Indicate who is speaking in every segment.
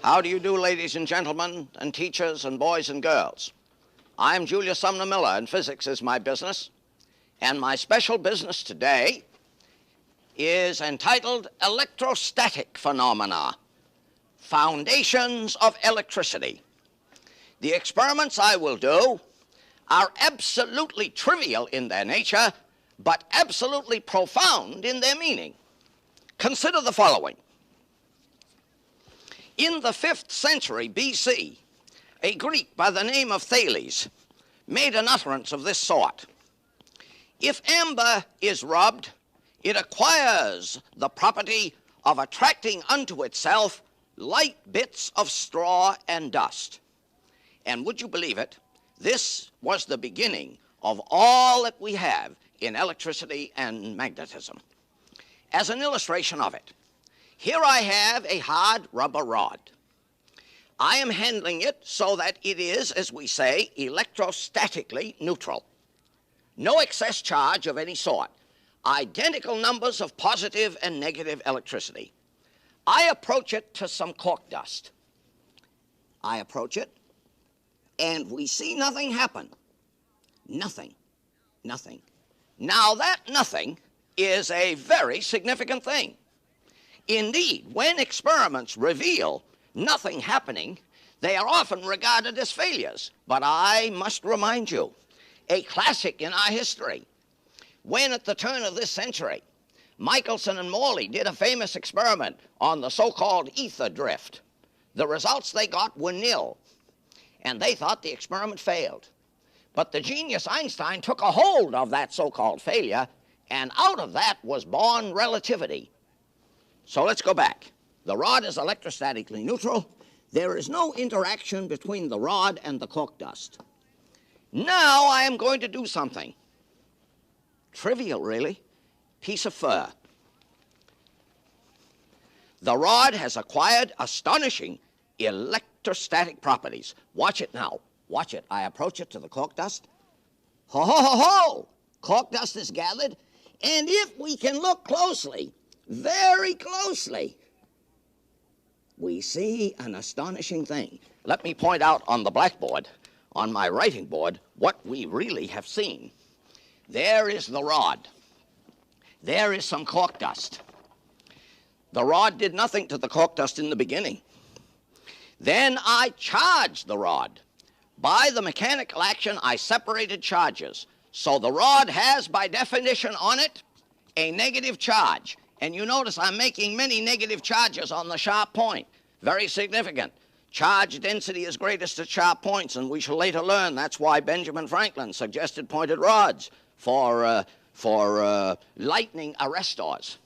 Speaker 1: How do you do, ladies and gentlemen, and teachers and boys and girls? I'm Julius Sumner Miller, and physics is my business. And my special business today is entitled Electrostatic Phenomena, Foundations of Electricity. The experiments I will do are absolutely trivial in their nature, but absolutely profound in their meaning. Consider the following. In the 5th century BC, a Greek by the name of Thales made an utterance of this sort. If amber is rubbed, it acquires the property of attracting unto itself light bits of straw and dust. And would you believe it, this was the beginning of all that we have in electricity and magnetism. As an illustration of it, here I have a hard rubber rod. I am handling it so that it is, as we say, electrostatically neutral. No excess charge of any sort. Identical numbers of positive and negative electricity. I approach it to some cork dust. I approach it, and we see nothing happen. Nothing. Nothing. Now that nothing is a very significant thing. Indeed, when experiments reveal nothing happening, they are often regarded as failures. But I must remind you, a classic in our history, when at the turn of this century, Michelson and Morley did a famous experiment on the so-called ether drift. The results they got were nil, and they thought the experiment failed. But the genius Einstein took a hold of that so-called failure, and out of that was born relativity. So let's go back. The rod is electrostatically neutral. There is no interaction between the rod and the cork dust. Now I am going to do something. Trivial, really. Piece of fur. The rod has acquired astonishing electrostatic properties. Watch it now. Watch it. I approach it to the cork dust. Ho, ho, ho, ho! Cork dust is gathered. And if we can look closely, very closely, we see an astonishing thing. Let me point out on the blackboard, on my writing board, what we really have seen. There is the rod. There is some cork dust. The rod did nothing to the cork dust in the beginning. Then I charged the rod. By the mechanical action, I separated charges. So the rod has, by definition on it, a negative charge. And you notice I'm making many negative charges on the sharp point. Very significant. Charge density is greatest at sharp points, and we shall later learn that's why Benjamin Franklin suggested pointed rods for lightning arrestors.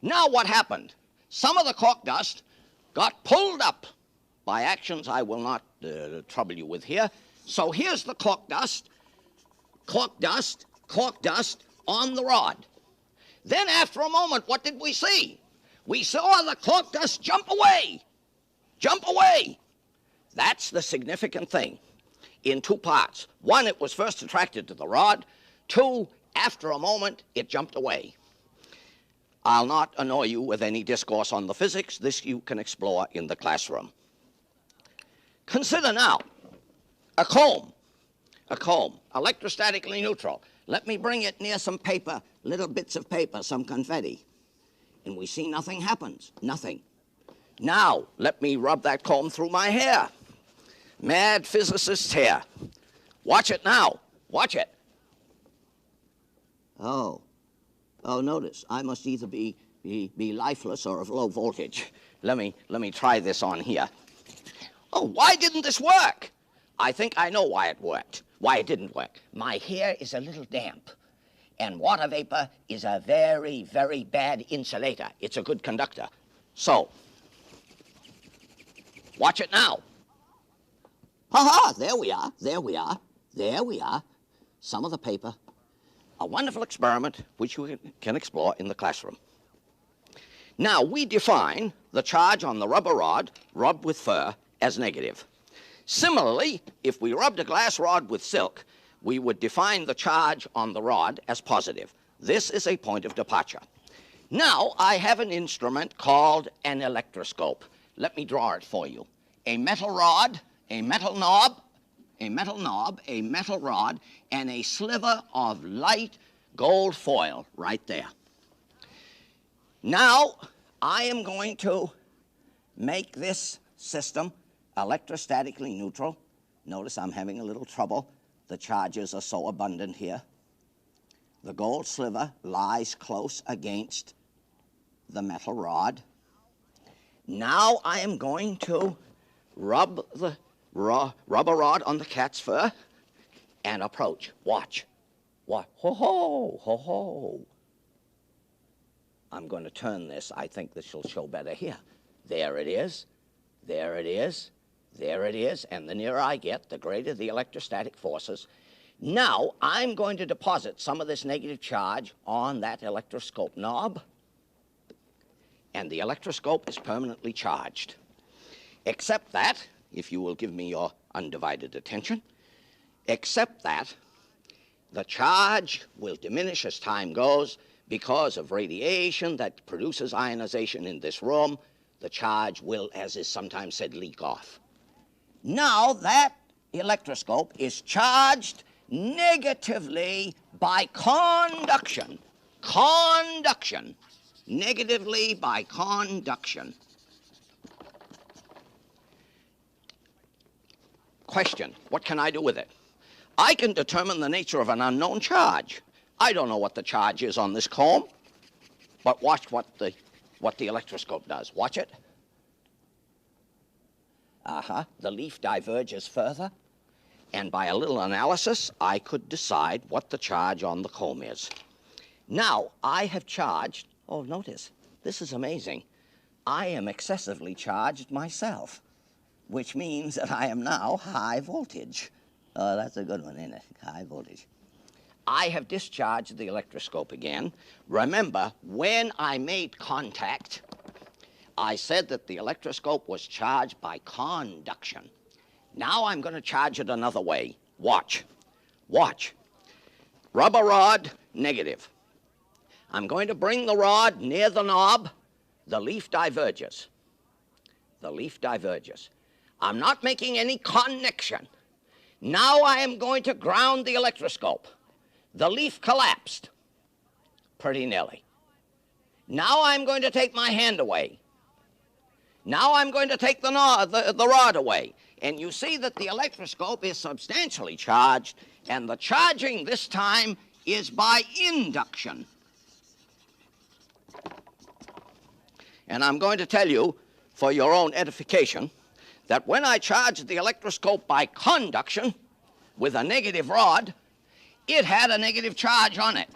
Speaker 1: Now what happened? Some of the cork dust got pulled up by actions I will not trouble you with here. So here's the cork dust on the rod. Then after a moment, what did we see? We saw the cork dust jump away. Jump away. That's the significant thing in two parts. One, it was first attracted to the rod. Two, after a moment, it jumped away. I'll not annoy you with any discourse on the physics. This you can explore in the classroom. Consider now a comb, electrostatically neutral. Let me bring it near some paper, little bits of paper, some confetti. And we see nothing happens, nothing. Now, let me rub that comb through my hair. Mad physicist's hair. Watch it now, watch it. Oh, notice, I must either be lifeless or of low voltage. Let me try this on here. Oh, why didn't this work? I think I know why it worked. Why it didn't work. My hair is a little damp, and water vapor is a very, very bad insulator. It's a good conductor. So, watch it now. Ha-ha, there we are, there we are, there we are. Some of the paper. A wonderful experiment which you can explore in the classroom. Now, we define the charge on the rubber rod rubbed with fur as negative. Similarly, if we rubbed a glass rod with silk, we would define the charge on the rod as positive. This is a point of departure. Now I have an instrument called an electroscope. Let me draw it for you. a metal rod, a metal knob, a metal knob, a metal rod, and a sliver of light gold foil right there. Now, I am going to make this system electrostatically neutral. Notice I'm having a little trouble. The charges are so abundant here. The gold sliver lies close against the metal rod. Now I am going to rub the rubber rod on the cat's fur and approach. Watch. What? Ho ho, ho ho. I'm going to turn this. I think this will show better here. There it is. There it is. There it is. And the nearer I get, the greater the electrostatic forces. Now, I'm going to deposit some of this negative charge on that electroscope knob, and the electroscope is permanently charged. Except that, if you will give me your undivided attention, except that the charge will diminish as time goes because of radiation that produces ionization in this room. The charge will, as is sometimes said, leak off. Now that electroscope is charged negatively by conduction. Conduction. Negatively by conduction. Question, what can I do with it? I can determine the nature of an unknown charge. I don't know what the charge is on this comb, but watch what the electroscope does. Watch it. The leaf diverges further, and by a little analysis, I could decide what the charge on the comb is. Now, I have charged, oh, notice, this is amazing. I am excessively charged myself, which means that I am now high voltage. Oh, that's a good one, isn't it? High voltage. I have discharged the electroscope again. Remember, when I made contact, I said that the electroscope was charged by conduction. Now I'm going to charge it another way. Watch. Watch. Rubber rod, negative. I'm going to bring the rod near the knob. The leaf diverges. The leaf diverges. I'm not making any connection. Now I am going to ground the electroscope. The leaf collapsed. Pretty nearly. Now I'm going to take my hand away. Now I'm going to take the rod away. And you see that the electroscope is substantially charged, and the charging this time is by induction. And I'm going to tell you, for your own edification, that when I charged the electroscope by conduction with a negative rod, it had a negative charge on it.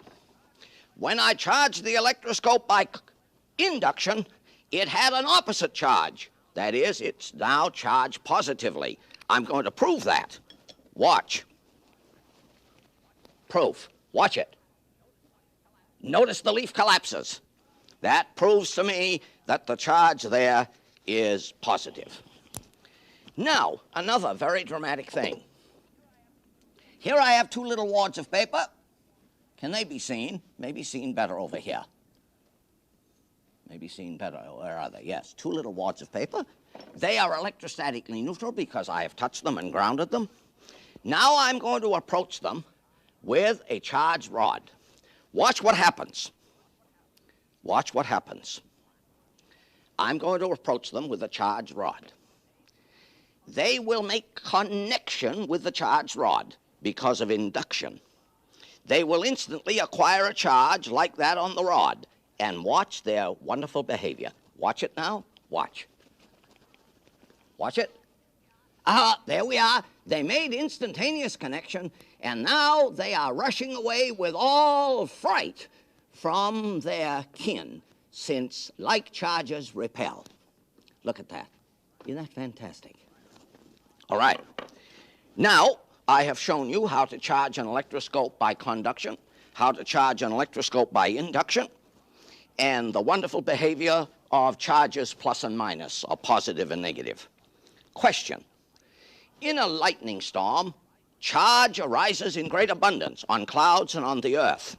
Speaker 1: When I charged the electroscope by induction, it had an opposite charge. That is, it's now charged positively. I'm going to prove that. Watch. Proof. Watch it. Notice the leaf collapses. That proves to me that the charge there is positive. Now, another very dramatic thing. Here I have two little wads of paper. Can they be seen? Maybe seen better over here. Maybe seen better. Where are they? Yes, two little wads of paper. They are electrostatically neutral because I have touched them and grounded them. Now I'm going to approach them with a charged rod. Watch what happens. Watch what happens. I'm going to approach them with a charged rod. They will make connection with the charged rod because of induction. They will instantly acquire a charge like that on the rod. And watch their wonderful behavior. Watch it now. Watch. Watch it. There we are. They made instantaneous connection, and now they are rushing away with all fright from their kin, since like charges repel. Look at that. Isn't that fantastic? All right. Now, I have shown you how to charge an electroscope by conduction, how to charge an electroscope by induction, and the wonderful behavior of charges plus and minus, or positive and negative. Question. In a lightning storm, charge arises in great abundance on clouds and on the earth.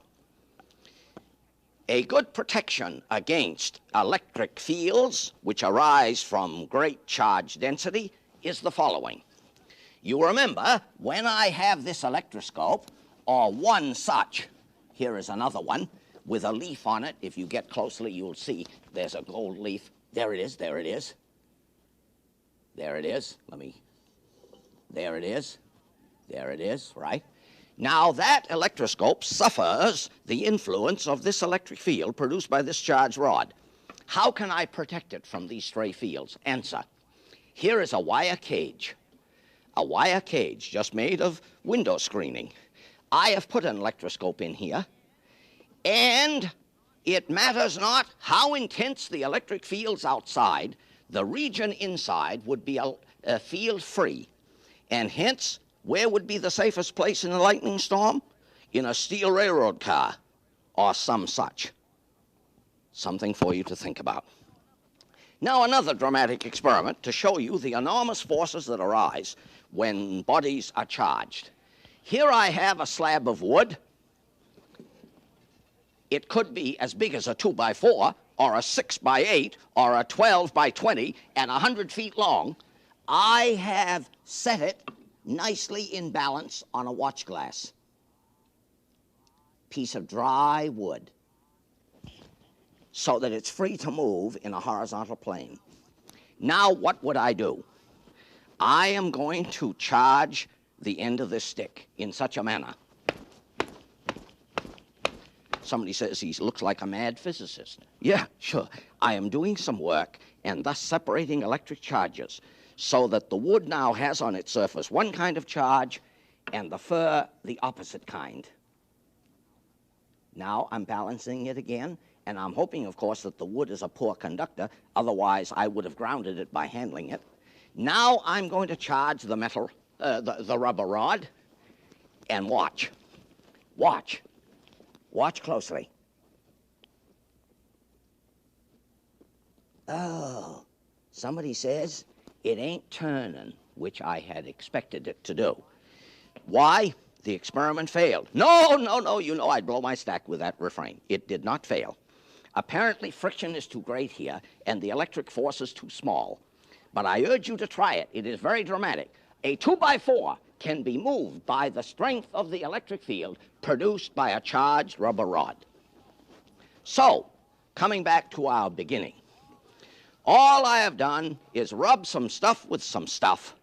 Speaker 1: A good protection against electric fields, which arise from great charge density, is the following. You remember, when I have this electroscope, or one such, here is another one, with a leaf on it. If you get closely, you'll see there's a gold leaf. There it is, there it is. There it is. There it is. There it is, right? Now, that electroscope suffers the influence of this electric field produced by this charged rod. How can I protect it from these stray fields? Answer. Here is a wire cage just made of window screening. I have put an electroscope in here, and it matters not how intense the electric fields outside, the region inside would be field free. And hence, where would be the safest place in a lightning storm? In a steel railroad car or some such. Something for you to think about. Now, another dramatic experiment to show you the enormous forces that arise when bodies are charged. Here I have a slab of wood. It could be as big as a 2x4 or a 6x8 or a 12x20 and 100 feet long. I have set it nicely in balance on a watch glass. Piece of dry wood, so that it's free to move in a horizontal plane. Now, what would I do? I am going to charge the end of this stick in such a manner. Somebody says he looks like a mad physicist. Yeah, sure. I am doing some work and thus separating electric charges so that the wood now has on its surface one kind of charge and the fur the opposite kind. Now I'm balancing it again, and I'm hoping, of course, that the wood is a poor conductor. Otherwise, I would have grounded it by handling it. Now I'm going to charge the metal, the rubber rod, and watch. Watch. Watch closely. Oh, somebody says it ain't turning, which I had expected it to do. Why? The experiment failed. No, you know I'd blow my stack with that refrain. It did not fail. Apparently friction is too great here, and the electric force is too small. But I urge you to try it. It is very dramatic. A 2x4 can be moved by the strength of the electric field produced by a charged rubber rod. So, coming back to our beginning, all I have done is rub some stuff with some stuff,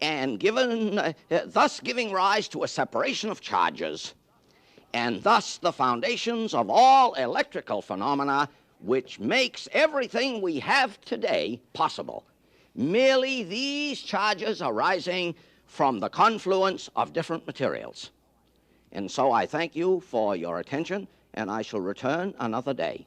Speaker 1: and thus giving rise to a separation of charges, and thus the foundations of all electrical phenomena, which makes everything we have today possible. Merely these charges arising from the confluence of different materials. And so I thank you for your attention, and I shall return another day.